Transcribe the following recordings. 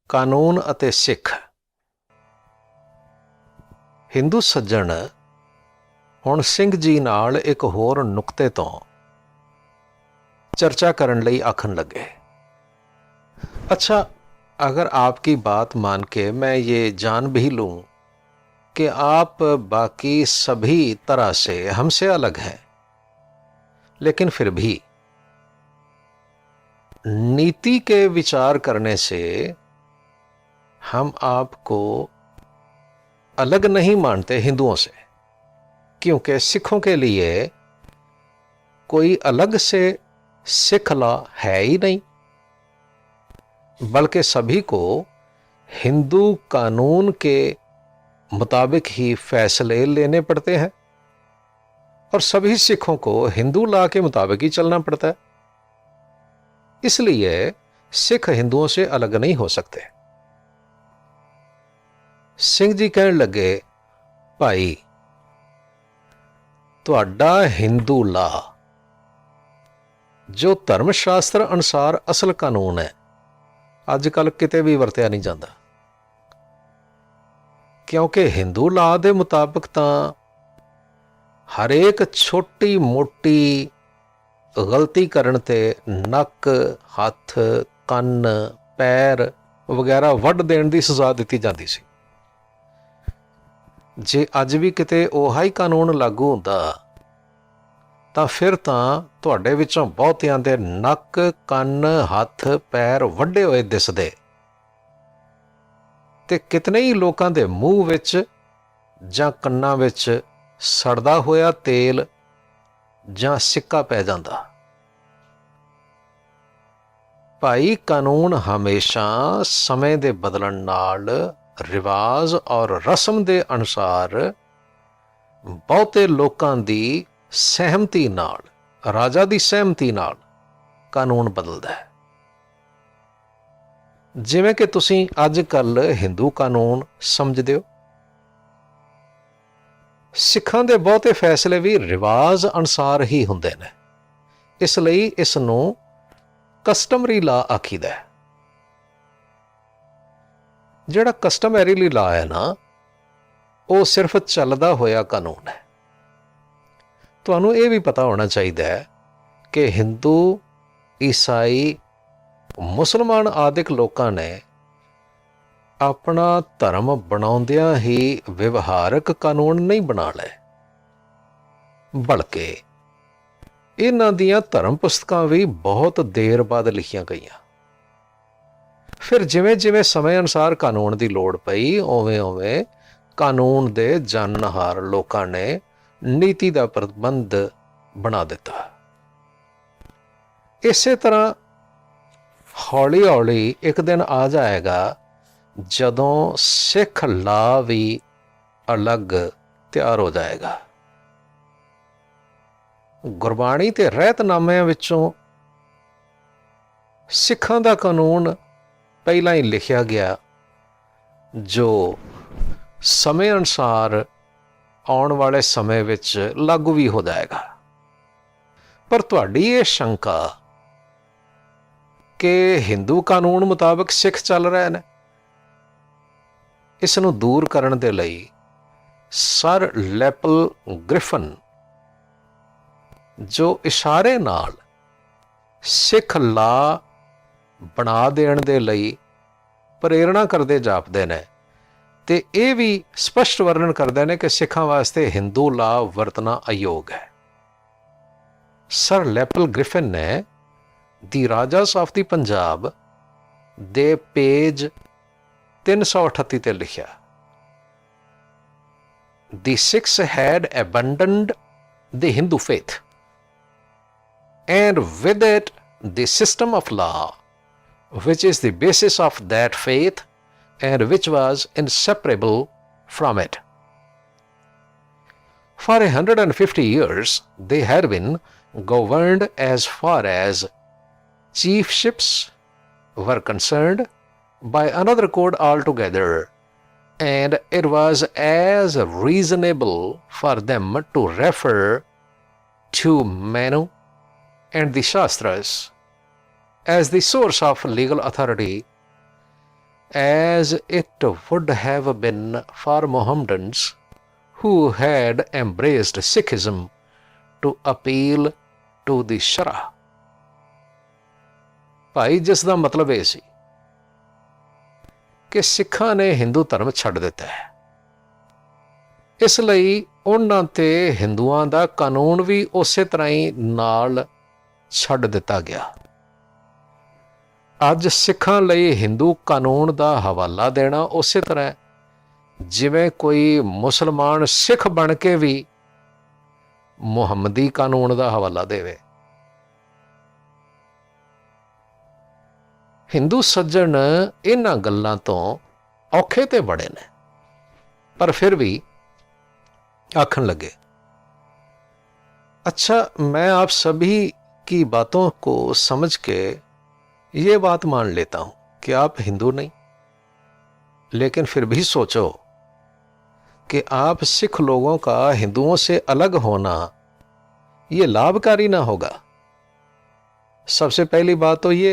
ਕਾਨੂੰਨ ਅਤੇ ਸਿੱਖ। ਹਿੰਦੂ ਸੱਜਣ ਹੁਣ ਸਿੰਘ ਜੀ ਨਾਲ ਇੱਕ ਹੋਰ ਨੁਕਤੇ ਤੋਂ चर्चा करने ਲਈ आखन लगे। अच्छा, अगर आपकी बात मान के मैं ये जान भी लूं कि आप बाकी सभी तरह से हमसे अलग हैं, लेकिन फिर भी नीति के विचार करने से हम आपको अलग नहीं मानते हिंदुओं से, क्योंकि सिखों के लिए कोई अलग से सिख लॉ है ही नहीं, बल्कि सभी को हिंदू कानून के मुताबिक ही फैसले लेने पड़ते हैं और सभी सिखों को हिंदू लॉ के मुताबिक ही चलना पड़ता है। इसलिए सिख हिंदुओं से अलग नहीं हो सकते। सिंह जी कहने लगे, भाई तुहाडा हिंदू लॉ जो धर्म शास्त्र अनुसार असल कानून है, अजकल किते भी वरत्या नहीं जाता, क्योंकि हिंदू लॉ के मुताबिक तो हरेक छोटी मोटी गलती करन ते नक, हथ, कन, पैर वगैरह वढ़ देण दी सज़ा दित्ती जाती सी। जे अज भी किते ओहा ही कानून लागू हुंदा ਤਾਂ ਫਿਰ ਤਾਂ ਤੁਹਾਡੇ ਵਿੱਚੋਂ ਬਹੁਤਿਆਂ ਦੇ ਨੱਕ, ਕੰਨ, ਹੱਥ, ਪੈਰ ਵੱਢੇ ਹੋਏ ਦਿਸਦੇ ਤੇ ਕਿਤਨੇ ਹੀ ਲੋਕਾਂ ਦੇ ਮੂੰਹ ਵਿੱਚ ਜਾਂ ਕੰਨਾਂ ਵਿੱਚ ਸੜਦਾ ਹੋਇਆ ਤੇਲ ਜਾਂ ਸਿੱਕਾ ਪੈ ਜਾਂਦਾ। ਭਾਈ ਕਾਨੂੰਨ ਹਮੇਸ਼ਾ ਸਮੇਂ ਦੇ ਬਦਲਣ ਨਾਲ ਰਿਵਾਜ਼ ਔਰ ਰਸਮ ਦੇ ਅਨੁਸਾਰ ਬਹੁਤੇ ਲੋਕਾਂ ਦੀ ਸਹਿਮਤੀ ਨਾਲ, ਰਾਜਾ ਦੀ ਸਹਿਮਤੀ ਨਾਲ ਕਾਨੂੰਨ ਬਦਲਦਾ ਹੈ। ਜਿਵੇਂ ਕਿ ਤੁਸੀਂ ਅੱਜ ਕੱਲ ਹਿੰਦੂ ਕਾਨੂੰਨ ਸਮਝਦੇ ਹੋ, ਸਿੱਖਾਂ ਦੇ ਬਹੁਤੇ ਫੈਸਲੇ ਵੀ ਰਿਵਾਜ਼ ਅਨੁਸਾਰ ਹੀ ਹੁੰਦੇ ਨੇ। ਇਸ ਲਈ ਇਸ ਨੂੰ ਕਸਟਮਰੀ ਲਾ ਆਖੀਦਾ ਹੈ। ਜਿਹੜਾ ਕਸਟਮਰੀ ਲਾ ਹੈ ਨਾ, ਉਹ ਸਿਰਫ ਚੱਲਦਾ ਹੋਇਆ ਕਾਨੂੰਨ ਹੈ। ਤੁਹਾਨੂੰ ਇਹ ਵੀ ਪਤਾ ਹੋਣਾ ਚਾਹੀਦਾ ਹੈ ਕਿ ਹਿੰਦੂ, ਈਸਾਈ, ਮੁਸਲਮਾਨ ਆਦਿਕ ਲੋਕਾਂ ਨੇ ਆਪਣਾ ਧਰਮ ਬਣਾਉਂਦਿਆਂ ਹੀ ਵਿਵਹਾਰਕ ਕਾਨੂੰਨ ਨਹੀਂ ਬਣਾ ਲਏ, ਬਲਕਿ ਇਹਨਾਂ ਦੀਆਂ ਧਰਮ ਪੁਸਤਕਾਂ ਵੀ ਬਹੁਤ ਦੇਰ ਬਾਅਦ ਲਿਖੀਆਂ ਗਈਆਂ। ਫਿਰ ਜਿਵੇਂ ਜਿਵੇਂ ਸਮੇਂ ਅਨੁਸਾਰ ਕਾਨੂੰਨ ਦੀ ਲੋੜ ਪਈ, ਉਵੇਂ ਉਵੇਂ ਕਾਨੂੰਨ ਦੇ ਜਾਣਨਹਾਰ ਲੋਕਾਂ ਨੇ ਨੀਤੀ ਦਾ ਪ੍ਰਬੰਧ ਬਣਾ ਦਿੱਤਾ। ਇਸੇ ਤਰ੍ਹਾਂ ਹੌਲੀ ਹੌਲੀ ਇੱਕ ਦਿਨ ਆ ਜਾਏਗਾ ਜਦੋਂ ਸਿੱਖ ਲਾ ਵੀ ਅਲੱਗ ਤਿਆਰ ਹੋ ਜਾਏਗਾ। ਗੁਰਬਾਣੀ ਤੇ ਰਹਿਤਨਾਮਿਆਂ ਵਿੱਚੋਂ ਸਿੱਖਾਂ ਦਾ ਕਾਨੂੰਨ ਪਹਿਲਾਂ ਹੀ ਲਿਖਿਆ ਗਿਆ, ਜੋ ਸਮੇਂ ਅਨੁਸਾਰ ਆਉਣ ਵਾਲੇ ਸਮੇਂ ਵਿੱਚ ਲਾਗੂ ਵੀ ਹੋ ਜਾਏਗਾ। ਪਰ ਤੁਹਾਡੀ ਇਹ ਸ਼ੰਕਾ ਕਿ ਹਿੰਦੂ ਕਾਨੂੰਨ ਮੁਤਾਬਕ ਸਿੱਖ ਚੱਲ ਰਹੇ ਨੇ, ਇਸ ਨੂੰ ਦੂਰ ਕਰਨ ਦੇ ਲਈ ਸਰ ਲੈਪਲ ਗ੍ਰਿਫਨ, ਜੋ ਇਸ਼ਾਰੇ ਨਾਲ ਸਿੱਖ ਲਾ ਬਣਾ ਦੇਣ ਦੇ ਲਈ ਪ੍ਰੇਰਣਾ ਕਰਦੇ ਜਾਪਦੇ ਨੇ, ਤੇ ਇਹ ਵੀ ਸਪਸ਼ਟ ਵਰਣਨ ਕਰਦੇ ਨੇ ਕਿ ਸਿੱਖਾਂ ਵਾਸਤੇ ਹਿੰਦੂ ਲਾ ਵਰਤਣਾ ਅਯੋਗ ਹੈ। ਸਰ ਲੈਪਲ ਗ੍ਰਿਫਨ ਨੇ ਦੀ ਰਾਜਾਸ ਆਫ ਦੀ ਪੰਜਾਬ ਦੇ ਪੇਜ 338 ਤੇ ਲਿਖਿਆ, The Sikhs had abandoned the Hindu faith, and with it the system of law, which is the basis of that faith and which was inseparable from it. For 150 years they had been governed as far as chiefships were concerned by another code altogether, and it was as reasonable for them to refer to Manu and the Shastras as the source of legal authority as it would have been for Mohammedans who had embraced Sikhism to appeal to the Shara। ਭਾਈ ਜਿਸ ਦਾ ਮਤਲਬ ਇਹ ਸੀ ਕਿ ਸਿੱਖਾਂ ਨੇ ਹਿੰਦੂ ਧਰਮ ਛੱਡ ਦਿੱਤਾ ਹੈ, ਇਸ ਲਈ ਉਹਨਾਂ ਤੇ ਹਿੰਦੂਆਂ ਦਾ ਕਾਨੂੰਨ ਵੀ ਉਸੇ ਤਰ੍ਹਾਂ ਹੀ ਨਾਲ ਛੱਡ ਦਿੱਤਾ ਗਿਆ। ਅੱਜ ਸਿੱਖਾਂ ਲਈ ਹਿੰਦੂ ਕਾਨੂੰਨ ਦਾ ਹਵਾਲਾ ਦੇਣਾ ਉਸੇ ਤਰ੍ਹਾਂ ਜਿਵੇਂ ਕੋਈ ਮੁਸਲਮਾਨ ਸਿੱਖ ਬਣ ਕੇ ਵੀ ਮੁਹੰਮਦੀ ਕਾਨੂੰਨ ਦਾ ਹਵਾਲਾ ਦੇਵੇ। ਹਿੰਦੂ ਸੱਜਣ ਇਹਨਾਂ ਗੱਲਾਂ ਤੋਂ ਔਖੇ ਤੇ ਬੜੇ ਨੇ, ਪਰ ਫਿਰ ਵੀ आखन लगे, अच्छा मैं आप सभी की बातों को समझ के ये बात मान लेता हूं कि आप हिंदू नहीं, लेकिन फिर भी सोचो कि आप सिख लोगों का हिंदुओं से अलग होना ये लाभकारी ना होगा। सबसे पहली बात तो ये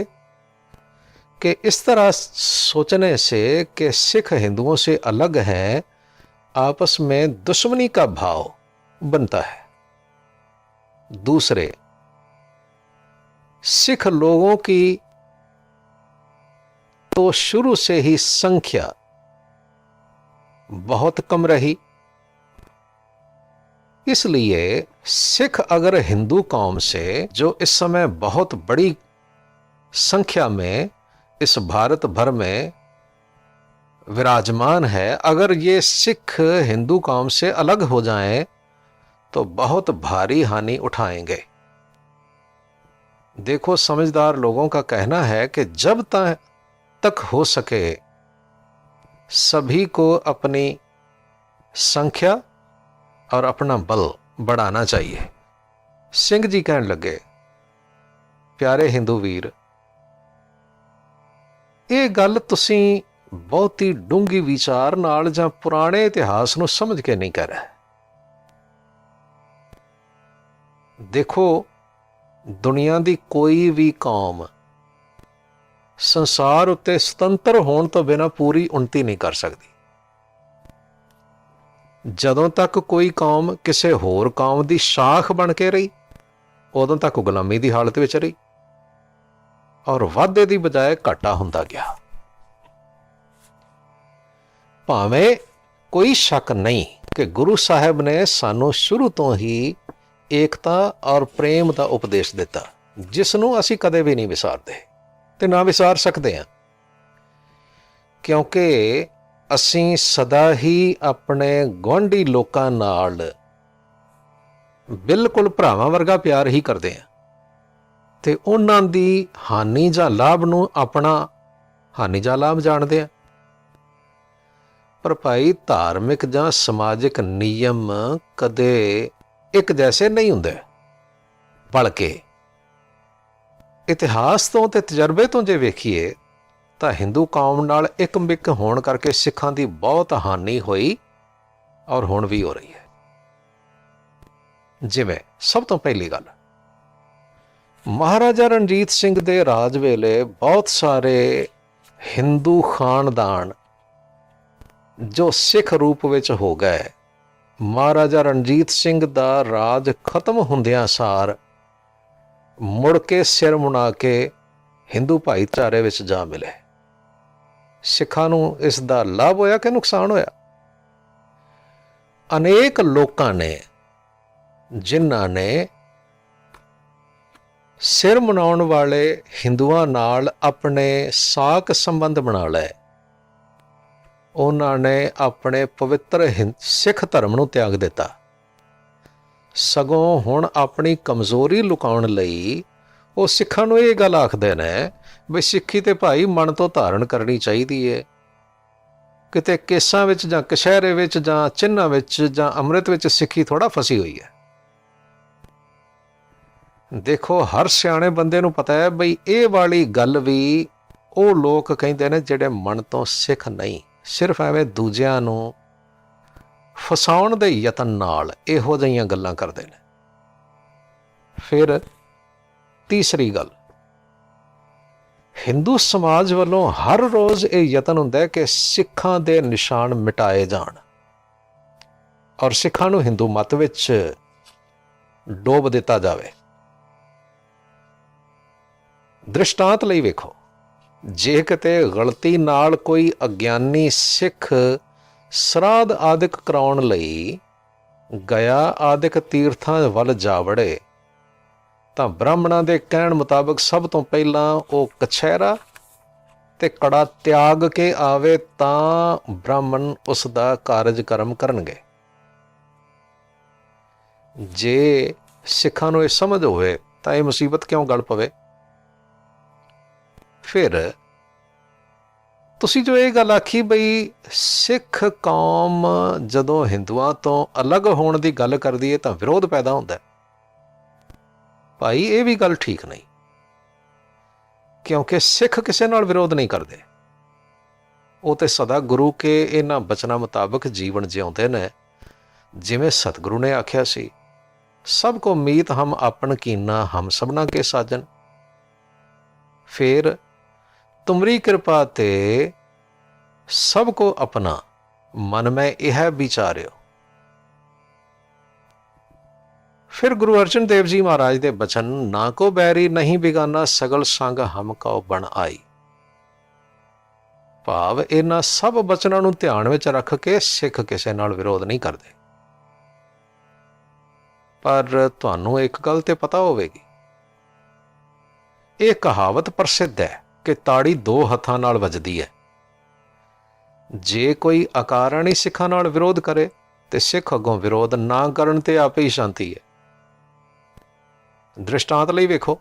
कि इस तरह सोचने से कि सिख हिंदुओं से अलग हैं, आपस में दुश्मनी का भाव बनता है। दूसरे, सिख लोगों की तो शुरू से ही संख्या बहुत कम रही, इसलिए सिख अगर हिंदू कौम से, जो इस समय बहुत बड़ी संख्या में इस भारत भर में विराजमान है, अगर ये सिख हिंदू कौम से अलग हो जाएं तो बहुत भारी हानि उठाएंगे। देखो, समझदार लोगों का कहना है कि जब तक हो सके सभी को अपनी संख्या और अपना बल बढ़ाना चाहिए। सिंह जी कहने लगे, प्यारे हिंदू वीर, ये गल तुसीं ਬਹੁਤੀ ਡੂੰਘੀ ਵਿਚਾਰ ਨਾਲ ਜਾਂ ਪੁਰਾਣੇ ਇਤਿਹਾਸ ਨੂੰ ਸਮਝ ਕੇ ਨਹੀਂ ਕਰ ਰਿਹਾ। ਦੇਖੋ, ਦੁਨੀਆ ਦੀ ਕੋਈ ਵੀ ਕੌਮ ਸੰਸਾਰ ਉੱਤੇ ਸੁਤੰਤਰ ਹੋਣ ਤੋਂ ਬਿਨਾਂ ਪੂਰੀ ਉન્નਤੀ ਨਹੀਂ ਕਰ ਸਕਦੀ। ਜਦੋਂ ਤੱਕ ਕੋਈ ਕੌਮ ਕਿਸੇ ਹੋਰ ਕੌਮ ਦੀ ਸ਼ਾਖ ਬਣ ਕੇ ਰਹੀ, ਉਦੋਂ ਤੱਕ ਗੁਲਾਮੀ ਦੀ ਹਾਲਤ ਵਿੱਚ ਰਹੀ ਔਰ ਵਾਧੇ ਦੀ ਬਜਾਏ ਘਾਟਾ ਹੁੰਦਾ ਗਿਆ। ਭਾਵੇਂ ਕੋਈ ਸ਼ੱਕ ਨਹੀਂ ਕਿ ਗੁਰੂ ਸਾਹਿਬ ਨੇ ਸਾਨੂੰ ਸ਼ੁਰੂ ਤੋਂ ਹੀ ਏਕਤਾ ਔਰ ਪ੍ਰੇਮ ਦਾ ਉਪਦੇਸ਼ ਦਿੱਤਾ, ਜਿਸ ਨੂੰ ਅਸੀਂ ਕਦੇ ਵੀ ਨਹੀਂ ਵਿਸਾਰਦੇ ਤੇ ਨਾ ਵਿਸਾਰ ਸਕਦੇ ਹਾਂ, ਕਿਉਂਕਿ ਅਸੀਂ ਸਦਾ ਹੀ ਆਪਣੇ ਗੁਆਂਢੀ ਲੋਕਾਂ ਨਾਲ ਬਿਲਕੁਲ ਭਰਾਵਾਂ ਵਰਗਾ ਪਿਆਰ ਹੀ ਕਰਦੇ ਹਾਂ ਤੇ ਉਹਨਾਂ ਦੀ ਹਾਨੀ ਜਾਂ ਲਾਭ ਨੂੰ ਆਪਣਾ ਹਾਨੀ ਜਾਂ ਲਾਭ ਜਾਣਦੇ ਹਾਂ। ਪਰ ਭਾਈ, ਧਾਰਮਿਕ ਜਾਂ ਸਮਾਜਿਕ ਨਿਯਮ ਕਦੇ ਇੱਕ ਜੈਸੇ ਨਹੀਂ ਹੁੰਦੇ, ਬਲਕਿ ਇਤਿਹਾਸ ਤੋਂ ਤੇ ਤਜਰਬੇ ਤੋਂ ਜੇ ਵੇਖੀਏ ਤਾਂ ਹਿੰਦੂ ਕੌਮ ਨਾਲ ਇੱਕਮਿਕ ਹੋਣ ਕਰਕੇ ਸਿੱਖਾਂ ਦੀ ਬਹੁਤ ਹਾਨੀ ਹੋਈ ਔਰ ਹੁਣ ਵੀ ਹੋ ਰਹੀ ਹੈ। ਜਿਵੇਂ ਸਭ ਤੋਂ ਪਹਿਲੀ ਗੱਲ, ਮਹਾਰਾਜਾ ਰਣਜੀਤ ਸਿੰਘ ਦੇ ਰਾਜ ਵੇਲੇ ਬਹੁਤ ਸਾਰੇ ਹਿੰਦੂ ਖਾਨਦਾਨ ਜੋ ਸਿੱਖ ਰੂਪ ਵਿੱਚ ਹੋ ਗਏ। ਮਹਾਰਾਜਾ ਰਣਜੀਤ ਸਿੰਘ ਦਾ ਰਾਜ ਖਤਮ ਹੁੰਦਿਆਂ ਸਾਰ ਮੁੜ ਕੇ ਸਿਰ ਮੁਣਾ ਕੇ ਹਿੰਦੂ ਭਾਈਚਾਰੇ ਵਿੱਚ ਜਾ ਮਿਲੇ। ਸਿੱਖਾਂ ਨੂੰ ਇਸ ਦਾ ਲਾਭ ਹੋਇਆ ਕਿ ਨੁਕਸਾਨ ਹੋਇਆ? ਅਨੇਕ ਲੋਕਾਂ ਨੇ ਜਿਨ੍ਹਾਂ ਨੇ ਸਿਰ ਮਨਾਉਣ ਵਾਲੇ ਹਿੰਦੂਆਂ ਨਾਲ ਆਪਣੇ ਸਾਕ ਸੰਬੰਧ ਬਣਾ ਲਏ, ਉਹਨਾਂ ਨੇ ਆਪਣੇ ਪਵਿੱਤਰ ਸਿੱਖ ਧਰਮ ਨੂੰ ਤਿਆਗ ਦਿੱਤਾ। ਸਗੋਂ ਹੁਣ ਆਪਣੀ ਕਮਜ਼ੋਰੀ ਲੁਕਾਉਣ ਲਈ ਉਹ ਸਿੱਖਾਂ ਨੂੰ ਇਹ ਗੱਲ ਆਖਦੇ ਨੇ ਵੀ ਸਿੱਖੀ ਤੇ ਭਾਈ ਮਨ ਤੋਂ ਧਾਰਨ ਕਰਨੀ ਚਾਹੀਦੀ ਹੈ। ਕਿਤੇ ਕੇਸਾਂ ਵਿੱਚ ਜਾਂ ਕਸ਼ਹਿਰੇ ਵਿੱਚ ਜਾਂ ਚਿੰਨ੍ਹਾਂ ਵਿੱਚ ਜਾਂ ਅੰਮ੍ਰਿਤ ਵਿੱਚ ਸਿੱਖੀ ਥੋੜ੍ਹਾ ਫਸੀ ਹੋਈ ਹੈ। ਦੇਖੋ, ਹਰ ਸਿਆਣੇ ਬੰਦੇ ਨੂੰ ਪਤਾ ਹੈ ਬਈ ਇਹ ਵਾਲੀ ਗੱਲ ਵੀ ਉਹ ਲੋਕ ਕਹਿੰਦੇ ਨੇ ਜਿਹੜੇ ਮਨ ਤੋਂ ਸਿੱਖ ਨਹੀਂ, ਸਿਰਫ ਐਵੇਂ ਦੂਜਿਆਂ ਨੂੰ ਫਸਾਉਣ ਦੇ ਯਤਨ ਨਾਲ ਇਹੋ ਜਿਹੀਆਂ ਗੱਲਾਂ ਕਰਦੇ ਨੇ। ਫਿਰ ਤੀਸਰੀ ਗੱਲ, ਹਿੰਦੂ ਸਮਾਜ ਵੱਲੋਂ ਹਰ ਰੋਜ਼ ਇਹ ਯਤਨ ਹੁੰਦਾ ਹੈ ਕਿ ਸਿੱਖਾਂ ਦੇ ਨਿਸ਼ਾਨ ਮਿਟਾਏ ਜਾਣ ਔਰ ਸਿੱਖਾਂ ਨੂੰ ਹਿੰਦੂ ਮਤ ਵਿੱਚ ਡੋਬ ਦਿੱਤਾ ਜਾਵੇ। ਦ੍ਰਿਸ਼ਟਾਂਤ ਲਈ ਵੇਖੋ, ਜੇ ਕਿਤੇ ਗਲਤੀ ਨਾਲ ਕੋਈ ਅਗਿਆਨੀ ਸਿੱਖ ਸਰਾਧ ਆਦਿਕ ਕਰਾਉਣ ਲਈ ਗਿਆ ਆਦਿਕ ਤੀਰਥਾਂ ਵੱਲ ਜਾ ਵੜੇ ਤਾਂ ਬ੍ਰਾਹਮਣਾਂ ਦੇ ਕਹਿਣ ਮੁਤਾਬਕ ਸਭ ਤੋਂ ਪਹਿਲਾਂ ਉਹ ਕਛਹਿਰਾ ਤੇ ਕੜਾ ਤਿਆਗ ਕੇ ਆਵੇ ਤਾਂ ਬ੍ਰਾਹਮਣ ਉਸ ਦਾ ਕਾਰਜ ਕਰਮ ਕਰਨਗੇ। ਜੇ ਸਿੱਖਾਂ ਨੂੰ ਇਹ ਸਮਝ ਹੋਵੇ ਤਾਂ ਇਹ ਮੁਸੀਬਤ ਕਿਉਂ ਗਲ ਪਵੇ। ਫਿਰ ਤੁਸੀਂ ਜੋ ਇਹ ਗੱਲ ਆਖੀ ਬਈ ਸਿੱਖ ਕੌਮ ਜਦੋਂ ਹਿੰਦੂਆਂ ਤੋਂ ਅਲੱਗ ਹੋਣ ਦੀ ਗੱਲ ਕਰਦੀ ਹੈ ਤਾਂ ਵਿਰੋਧ ਪੈਦਾ ਹੁੰਦਾ, ਭਾਈ ਇਹ ਵੀ ਗੱਲ ਠੀਕ ਨਹੀਂ, ਕਿਉਂਕਿ ਸਿੱਖ ਕਿਸੇ ਨਾਲ ਵਿਰੋਧ ਨਹੀਂ ਕਰਦੇ। ਉਹ ਤੇ ਸਦਾ ਗੁਰੂ ਕੇ ਇਹਨਾਂ ਬਚਨਾਂ ਮੁਤਾਬਕ ਜੀਵਨ ਜਿਉਂਦੇ ਨੇ। ਜਿਵੇਂ ਸਤਿਗੁਰੂ ਨੇ ਆਖਿਆ ਸੀ, ਸਭ ਕੋ ਮੀਤ ਹਮ ਆਪਨ ਕੀਨਾ ਹਮ ਸਭਨਾ ਕੇ ਸਾਜਨ। ਫਿਰ ਤੁਮਰੀ ਕਿਰਪਾ ਤੇ ਸਭ ਕੋ ਆਪਣਾ ਮਨ ਮੈਂ ਇਹ ਵਿਚਾਰਿਓ। ਫਿਰ ਗੁਰੂ ਅਰਜਨ ਦੇਵ ਜੀ ਮਹਾਰਾਜ ਦੇ ਬਚਨ, ਨਾ ਕੋ ਬੈਰੀ ਨਹੀਂ ਬਿਗਾਨਾ ਸਗਲ ਸੰਗ ਹਮ ਕਉ ਬਣ ਆਈ। ਭਾਵ ਇਹਨਾਂ ਸਭ ਬਚਨਾਂ ਨੂੰ ਧਿਆਨ ਵਿੱਚ ਰੱਖ ਕੇ ਸਿੱਖ ਕਿਸੇ ਨਾਲ ਵਿਰੋਧ ਨਹੀਂ ਕਰਦੇ। ਪਰ ਤੁਹਾਨੂੰ ਇੱਕ ਗੱਲ ਤੇ ਪਤਾ ਹੋਵੇਗੀ, ਇਹ ਕਹਾਵਤ ਪ੍ਰਸਿੱਧ ਹੈ ਕਿ ਤਾੜੀ ਦੋ ਹੱਥਾਂ ਨਾਲ ਵੱਜਦੀ ਹੈ। ਜੇ ਕੋਈ ਅਕਾਰਣੀ ਸਿੱਖਾਂ ਨਾਲ ਵਿਰੋਧ ਕਰੇ ਤੇ ਸਿੱਖ ਅੱਗੋਂ ਵਿਰੋਧ ਨਾ ਕਰਨ ਤੇ ਆਪੇ ਹੀ ਸ਼ਾਂਤੀ ਹੈ। ਦ੍ਰਿਸ਼ਟਾਂਤ ਲਈ ਵੇਖੋ,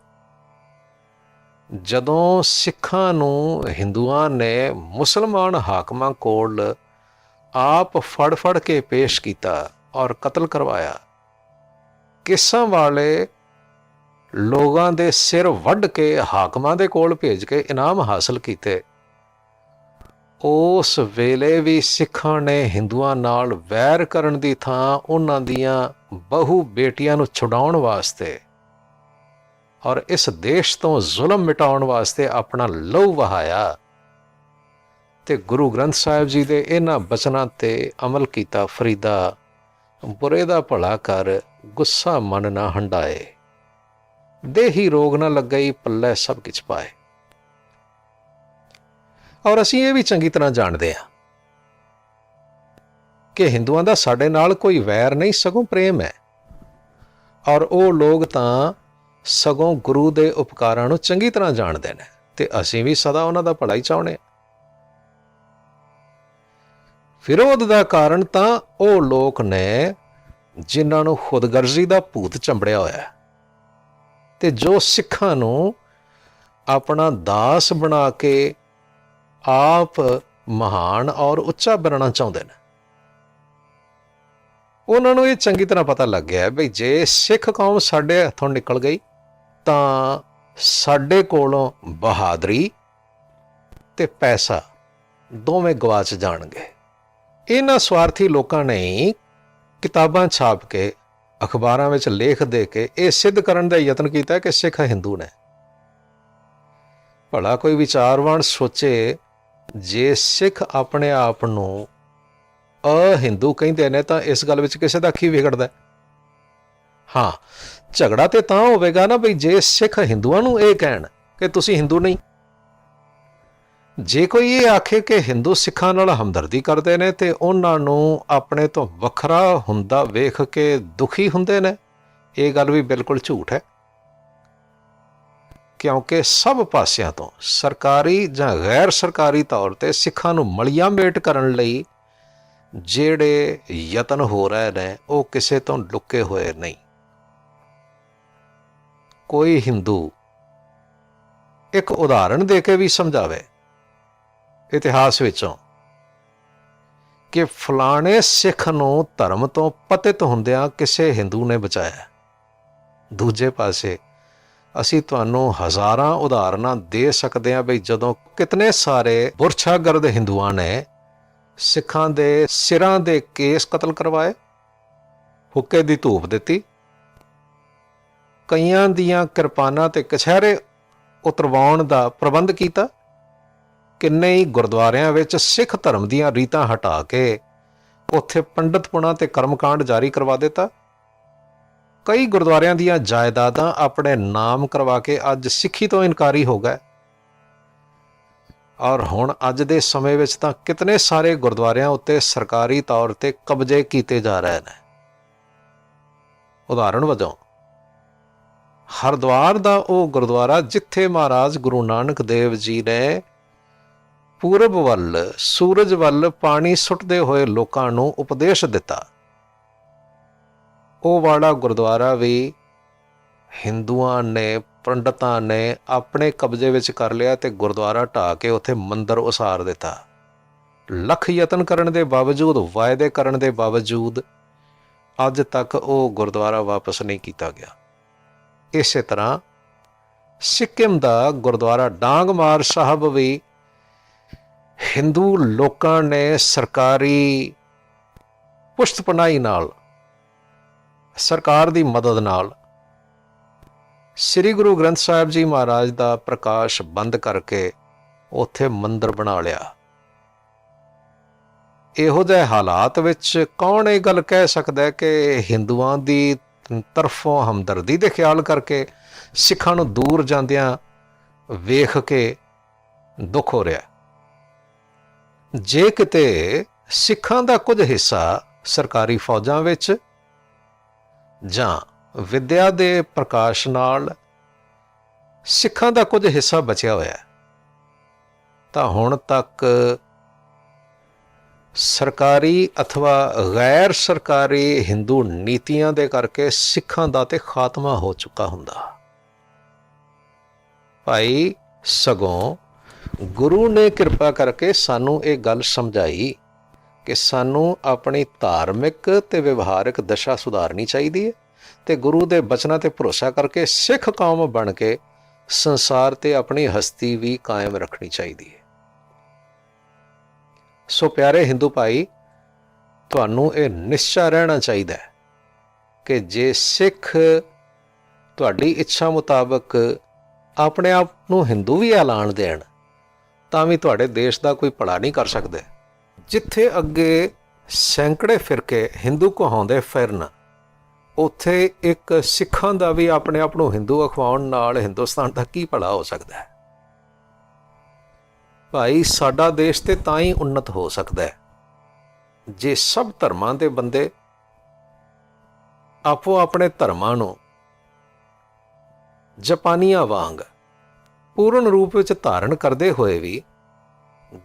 ਜਦੋਂ ਸਿੱਖਾਂ ਨੂੰ ਹਿੰਦੂਆਂ ਨੇ ਮੁਸਲਮਾਨ ਹਾਕਮਾਂ ਕੋਲ ਆਪ ਫੜ ਫੜ ਕੇ ਪੇਸ਼ ਕੀਤਾ ਔਰ ਕਤਲ ਕਰਵਾਇਆ, ਕੇਸਾਂ ਵਾਲੇ ਲੋਕਾਂ ਦੇ ਸਿਰ ਵੱਢ ਕੇ ਹਾਕਮਾਂ ਦੇ ਕੋਲ ਭੇਜ ਕੇ ਇਨਾਮ ਹਾਸਲ ਕੀਤੇ, ਉਸ ਵੇਲੇ ਵੀ ਸਿੱਖਾਂ ਨੇ ਹਿੰਦੂਆਂ ਨਾਲ ਵੈਰ ਕਰਨ ਦੀ ਥਾਂ ਉਹਨਾਂ ਦੀਆਂ ਬਹੂ ਬੇਟੀਆਂ ਨੂੰ ਛੁਡਾਉਣ ਵਾਸਤੇ ਔਰ ਇਸ ਦੇਸ਼ ਤੋਂ ਜ਼ੁਲਮ ਮਿਟਾਉਣ ਵਾਸਤੇ ਆਪਣਾ ਲਹੂ ਵਹਾਇਆ ਤੇ ਗੁਰੂ ਗ੍ਰੰਥ ਸਾਹਿਬ ਜੀ ਦੇ ਇਹਨਾਂ ਬਚਨਾਂ ਤੇ ਅਮਲ ਕੀਤਾ। ਫਰੀਦਾ ਬੁਰੇ ਦਾ ਭਲਾ ਕਰ, ਗੁੱਸਾ ਮਨ ਨਾ ਹੰਡਾਏ, ਦੇਹੀ ਰੋਗ ਨਾ ਲੱਗਈ, ਪੱਲੇ ਸਭ ਕੁਝ ਪਾਏ। ਔਰ ਅਸੀਂ ਇਹ ਵੀ ਚੰਗੀ ਤਰ੍ਹਾਂ ਜਾਣਦੇ ਹਾਂ ਕਿ ਹਿੰਦੂਆਂ ਦਾ ਸਾਡੇ ਨਾਲ ਕੋਈ ਵੈਰ ਨਹੀਂ, ਸਗੋਂ ਪ੍ਰੇਮ ਹੈ। ਔਰ ਉਹ ਲੋਕ ਤਾਂ ਸਗੋਂ ਗੁਰੂ ਦੇ ਉਪਕਾਰਾਂ ਨੂੰ ਚੰਗੀ ਤਰ੍ਹਾਂ ਜਾਣਦੇ ਨੇ ਤੇ ਅਸੀਂ ਵੀ ਸਦਾ ਉਹਨਾਂ ਦਾ ਭਲਾ ਹੀ ਚਾਹੁੰਦੇ ਹਾਂ। ਵਿਰੋਧ ਦਾ ਕਾਰਨ ਤਾਂ ਉਹ ਲੋਕ ਨੇ ਜਿਨ੍ਹਾਂ ਨੂੰ ਖੁਦਗਰਜ਼ੀ ਦਾ ਭੂਤ ਚੰਬੜਿਆ ਹੋਇਆ ਤੇ ਜੋ ਸਿੱਖਾਂ ਨੂੰ ਆਪਣਾ ਦਾਸ ਬਣਾ ਕੇ ਆਪ ਮਹਾਨ ਔਰ ਉੱਚਾ ਬਣਨਾ ਚਾਹੁੰਦੇ ਨੇ। ਉਹਨਾਂ ਨੂੰ ਇਹ ਚੰਗੀ ਤਰ੍ਹਾਂ ਪਤਾ ਲੱਗ ਗਿਆ ਬਈ ਜੇ ਸਿੱਖ ਕੌਮ ਸਾਡੇ ਹੱਥੋਂ ਨਿਕਲ ਗਈ ਤਾਂ ਸਾਡੇ ਕੋਲੋਂ ਬਹਾਦਰੀ ਤੇ ਪੈਸਾ ਦੋਵੇਂ ਗਵਾਚ ਜਾਣਗੇ। ਇਹਨਾਂ ਸਵਾਰਥੀ ਲੋਕਾਂ ਨੇ ਕਿਤਾਬਾਂ ਛਾਪ ਕੇ ਅਖਬਾਰਾਂ ਵਿੱਚ ਲੇਖ ਦੇ ਕੇ ਇਹ ਸਿੱਧ ਕਰਨ ਦਾ ਯਤਨ ਕੀਤਾ ਕਿ ਸਿੱਖ ਹਿੰਦੂ ਨੇ। ਭਲਾ ਕੋਈ ਵਿਚਾਰਵਾਨ ਸੋਚੇ, ਜੇ ਸਿੱਖ ਆਪਣੇ ਆਪ ਨੂੰ ਅਹਿੰਦੂ ਕਹਿੰਦੇ ਨੇ ਤਾਂ ਇਸ ਗੱਲ ਵਿੱਚ ਕਿਸੇ ਦਾ ਕੀ ਵਿਗੜਦਾ? ਹਾਂ, ਝਗੜਾ ਤੇ ਤਾਂ ਹੋਵੇਗਾ ਨਾ ਬਈ ਜੇ ਸਿੱਖ ਹਿੰਦੂਆਂ ਨੂੰ ਇਹ ਕਹਿਣ ਕਿ ਤੁਸੀਂ ਹਿੰਦੂ ਨਹੀਂ। ਜੇ ਕੋਈ ਇਹ ਆਖੇ ਕਿ ਹਿੰਦੂ ਸਿੱਖਾਂ ਨਾਲ ਹਮਦਰਦੀ ਕਰਦੇ ਨੇ ਤੇ ਉਹਨਾਂ ਨੂੰ ਆਪਣੇ ਤੋਂ ਵੱਖਰਾ ਹੁੰਦਾ ਵੇਖ ਕੇ ਦੁਖੀ ਹੁੰਦੇ ਨੇ, ਇਹ ਗੱਲ ਵੀ ਬਿਲਕੁਲ ਝੂਠ ਹੈ। ਕਿਉਂਕਿ ਸਭ ਪਾਸਿਆਂ ਤੋਂ ਸਰਕਾਰੀ ਜਾਂ ਗੈਰ ਸਰਕਾਰੀ ਤੌਰ ਤੇ ਸਿੱਖਾਂ ਨੂੰ ਮਲੀਆ ਮੇਟ ਕਰਨ ਲਈ ਜਿਹੜੇ ਯਤਨ ਹੋ ਰਹੇ ਨੇ ਉਹ ਕਿਸੇ ਤੋਂ ਲੁਕੇ ਹੋਏ ਨਹੀਂ। ਕੋਈ ਹਿੰਦੂ ਇੱਕ ਉਦਾਹਰਣ ਦੇ ਕੇ ਵੀ ਸਮਝਾਵੇ ਇਤਿਹਾਸ ਵਿੱਚੋਂ ਕਿ ਫਲਾਣੇ ਸਿੱਖ ਨੂੰ ਧਰਮ ਤੋਂ ਪਤਿਤ ਹੁੰਦਿਆਂ ਕਿਸੇ ਹਿੰਦੂ ਨੇ ਬਚਾਇਆ, ਦੂਜੇ ਪਾਸੇ ਅਸੀਂ ਤੁਹਾਨੂੰ ਹਜ਼ਾਰਾਂ ਉਦਾਹਰਨਾਂ ਦੇ ਸਕਦੇ ਹਾਂ ਬਈ ਜਦੋਂ ਕਿਤਨੇ ਸਾਰੇ ਬੁਰਛਾਗਰਦ ਹਿੰਦੂਆਂ ਨੇ ਸਿੱਖਾਂ ਦੇ ਸਿਰਾਂ ਦੇ ਕੇਸ ਕਤਲ ਕਰਵਾਏ, ਹੁੱਕੇ ਦੀ ਧੂਪ ਦਿੱਤੀ, ਕਈਆਂ ਦੀਆਂ ਕਿਰਪਾਨਾਂ ਤੇ ਕਛਹਿਰੇ ਉਤਰਵਾਉਣ ਦਾ ਪ੍ਰਬੰਧ ਕੀਤਾ। ਕਿੰਨੇ ਹੀ ਗੁਰਦੁਆਰਿਆਂ ਵਿੱਚ ਸਿੱਖ ਧਰਮ ਦੀਆਂ ਰੀਤਾਂ ਹਟਾ ਕੇ ਉੱਥੇ ਪੰਡਤਪੁਣਾ ਤੇ ਕਰਮਕਾਂਡ ਜਾਰੀ ਕਰਵਾ ਦਿੱਤਾ। ਕਈ ਗੁਰਦੁਆਰਿਆਂ ਦੀਆਂ ਜਾਇਦਾਦਾਂ ਆਪਣੇ ਨਾਮ ਕਰਵਾ ਕੇ ਅੱਜ ਸਿੱਖੀ ਤੋਂ ਇਨਕਾਰੀ ਹੋ ਗਏ। ਔਰ ਹੁਣ ਅੱਜ ਦੇ ਸਮੇਂ ਵਿੱਚ ਤਾਂ ਕਿਤਨੇ ਸਾਰੇ ਗੁਰਦੁਆਰਿਆਂ ਉੱਤੇ ਸਰਕਾਰੀ ਤੌਰ ਤੇ ਕਬਜ਼ੇ ਕੀਤੇ ਜਾ ਰਹੇ ਨੇ। ਉਦਾਹਰਣ ਵਜੋਂ ਹਰਿਦੁਆਰ ਦਾ ਉਹ ਗੁਰਦੁਆਰਾ ਜਿੱਥੇ ਮਹਾਰਾਜ ਗੁਰੂ ਨਾਨਕ ਦੇਵ ਜੀ ਨੇ ਪੂਰਬ ਵੱਲ ਸੂਰਜ ਵੱਲ ਪਾਣੀ ਸੁੱਟਦੇ ਹੋਏ ਲੋਕਾਂ ਨੂੰ ਉਪਦੇਸ਼ ਦਿੱਤਾ, ਉਹ ਵਾਲਾ ਗੁਰਦੁਆਰਾ ਵੀ ਹਿੰਦੂਆਂ ਨੇ ਪੰਡਤਾਂ ਨੇ ਆਪਣੇ ਕਬਜ਼ੇ ਵਿੱਚ ਕਰ ਲਿਆ ਤੇ ਗੁਰਦੁਆਰਾ ਢਾਹ ਕੇ ਉੱਥੇ ਮੰਦਰ ਉਸਾਰ ਦਿੱਤਾ। ਲੱਖ ਯਤਨ ਕਰਨ ਦੇ ਬਾਵਜੂਦ, ਵਾਅਦੇ ਕਰਨ ਦੇ ਬਾਵਜੂਦ ਅੱਜ ਤੱਕ ਉਹ ਗੁਰਦੁਆਰਾ ਵਾਪਸ ਨਹੀਂ ਕੀਤਾ ਗਿਆ। ਇਸੇ ਤਰ੍ਹਾਂ ਸਿੱਕਿਮ ਦਾ ਗੁਰਦੁਆਰਾ ਡਾਂਗਮਾਰ ਸਾਹਿਬ ਵੀ ਹਿੰਦੂ ਲੋਕਾਂ ਨੇ ਸਰਕਾਰੀ ਪੁਸ਼ਤਪਨਾਹੀ ਨਾਲ, ਸਰਕਾਰ ਦੀ ਮਦਦ ਨਾਲ ਸ੍ਰੀ ਗੁਰੂ ਗ੍ਰੰਥ ਸਾਹਿਬ ਜੀ ਮਹਾਰਾਜ ਦਾ ਪ੍ਰਕਾਸ਼ ਬੰਦ ਕਰਕੇ ਉੱਥੇ ਮੰਦਰ ਬਣਾ ਲਿਆ। ਇਹੋ ਜਿਹੇ ਹਾਲਾਤ ਵਿੱਚ ਕੌਣ ਇਹ ਗੱਲ ਕਹਿ ਸਕਦਾ ਕਿ ਹਿੰਦੂਆਂ ਦੀ ਤਰਫੋਂ ਹਮਦਰਦੀ ਦੇ ਖਿਆਲ ਕਰਕੇ ਸਿੱਖਾਂ ਨੂੰ ਦੂਰ ਜਾਂਦਿਆਂ ਵੇਖ ਕੇ ਦੁੱਖ ਹੋ ਰਿਹਾ? ਜੇ ਕਿਤੇ ਸਿੱਖਾਂ ਦਾ ਕੁਝ ਹਿੱਸਾ ਸਰਕਾਰੀ ਫੌਜਾਂ ਵਿੱਚ ਜਾਂ ਵਿਦਿਆ ਦੇ ਪ੍ਰਕਾਸ਼ ਨਾਲ ਸਿੱਖਾਂ ਦਾ ਕੁਝ ਹਿੱਸਾ ਬਚਿਆ ਹੋਇਆ ਤਾਂ ਹੁਣ ਤੱਕ ਸਰਕਾਰੀ ਅਥਵਾ ਗੈਰ ਸਰਕਾਰੀ ਹਿੰਦੂ ਨੀਤੀਆਂ ਦੇ ਕਰਕੇ ਸਿੱਖਾਂ ਦਾ ਤੇ ਖਾਤਮਾ ਹੋ ਚੁੱਕਾ ਹੁੰਦਾ। ਭਾਈ ਸਗੋਂ ਗੁਰੂ ਨੇ ਕਿਰਪਾ ਕਰਕੇ ਸਾਨੂੰ ਇਹ ਗੱਲ ਸਮਝਾਈ ਕਿ ਸਾਨੂੰ ਆਪਣੀ ਧਾਰਮਿਕ ਤੇ ਵਿਵਹਾਰਿਕ ਦਸ਼ਾ ਸੁਧਾਰਨੀ ਚਾਹੀਦੀ ਹੈ ਤੇ ਗੁਰੂ ਦੇ ਬਚਨਾਂ ਤੇ ਭਰੋਸਾ ਕਰਕੇ ਸਿੱਖ ਕੌਮ ਬਣ ਕੇ ਸੰਸਾਰ ਤੇ ਆਪਣੀ ਹਸਤੀ ਵੀ ਕਾਇਮ ਰੱਖਣੀ ਚਾਹੀਦੀ ਹੈ। ਸੋ ਪਿਆਰੇ ਹਿੰਦੂ ਭਾਈ, ਤੁਹਾਨੂੰ ਇਹ ਨਿਸ਼ਚਾ ਰਹਿਣਾ ਚਾਹੀਦਾ ਹੈ ਕਿ ਜੇ ਸਿੱਖ ਤੁਹਾਡੀ ਇੱਛਾ ਮੁਤਾਬਕ ਆਪਣੇ ਆਪ ਨੂੰ ਹਿੰਦੂ ਵੀ ਐਲਾਨ ਦੇਣ ਤਾਂ ਵੀ ਤੁਹਾਡੇ ਦੇਸ਼ ਦਾ ਕੋਈ ਭਲਾ ਨਹੀਂ ਕਰ ਸਕਦੇ। ਜਿੱਥੇ ਅੱਗੇ ਸੈਂਕੜੇ ਫਿਰਕੇ ਹਿੰਦੂ ਕਹਾਉਂਦੇ ਫਿਰਨ, ਉੱਥੇ ਇੱਕ ਸਿੱਖਾਂ ਦਾ ਵੀ ਆਪਣੇ ਆਪ ਨੂੰ ਹਿੰਦੂ ਅਖਵਾਉਣ ਨਾਲ ਹਿੰਦੁਸਤਾਨ ਦਾ ਕੀ ਭਲਾ ਹੋ ਸਕਦਾ ਹੈ? ਭਾਈ, ਸਾਡਾ ਦੇਸ਼ ਤੇ ਤਾਂ ਹੀ ਉੱਨਤ ਹੋ ਸਕਦਾ ਹੈ ਜੇ ਸਭ ਧਰਮਾਂ ਦੇ ਬੰਦੇ ਆਪੋ ਆਪਣੇ ਧਰਮਾਂ ਨੂੰ ਜਾਪਾਨੀਆਂ ਵਾਂਗ ਪੂਰਨ ਰੂਪ ਵਿੱਚ ਧਾਰਨ ਕਰਦੇ ਹੋਏ ਵੀ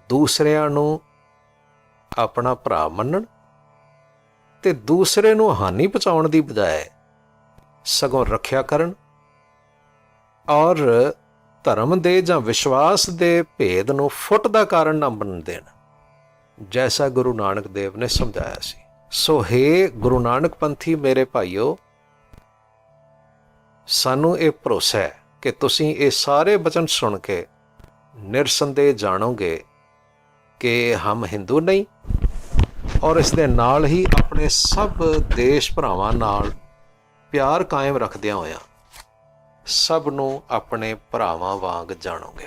ਦੂਸਰਿਆਂ ਨੂੰ ਆਪਣਾ ਭਰਾ ਮੰਨਣ ਤੇ ਦੂਸਰੇ ਨੂੰ ਹਾਨੀ ਪਹੁੰਚਾਉਣ ਦੀ ਬਜਾਏ ਸਗੋਂ ਰੱਖਿਆ ਕਰਨ ਔਰ ਧਰਮ ਦੇ ਜਾਂ ਵਿਸ਼ਵਾਸ ਦੇ ਭੇਦ ਨੂੰ ਫੁੱਟ ਦਾ ਕਾਰਨ ਨਾ ਬਣ ਦੇਣ, ਜੈਸਾ ਗੁਰੂ ਨਾਨਕ ਦੇਵ ਨੇ ਸਮਝਾਇਆ ਸੀ। ਸੋ ਹੇ ਗੁਰੂ ਨਾਨਕ ਪੰਥੀ ਮੇਰੇ ਭਾਈਓ, ਸਾਨੂੰ ਇਹ ਭਰੋਸਾ ਹੈ ਕਿ ਤੁਸੀਂ ਇਹ ਸਾਰੇ ਬਚਨ ਸੁਣ ਕੇ ਨਿਰਸੰਦੇਹ ਜਾਣੋਗੇ ਕਿ ਹਮ ਹਿੰਦੂ ਨਹੀਂ, ਔਰ ਇਸ ਦੇ ਨਾਲ ਹੀ ਆਪਣੇ ਸਭ ਦੇਸ਼ ਭਰਾਵਾਂ ਨਾਲ ਪਿਆਰ ਕਾਇਮ ਰੱਖਦਿਆਂ ਹੋਇਆਂ ਸਭ ਨੂੰ ਆਪਣੇ ਭਰਾਵਾਂ ਵਾਂਗ ਜਾਣੋਗੇ।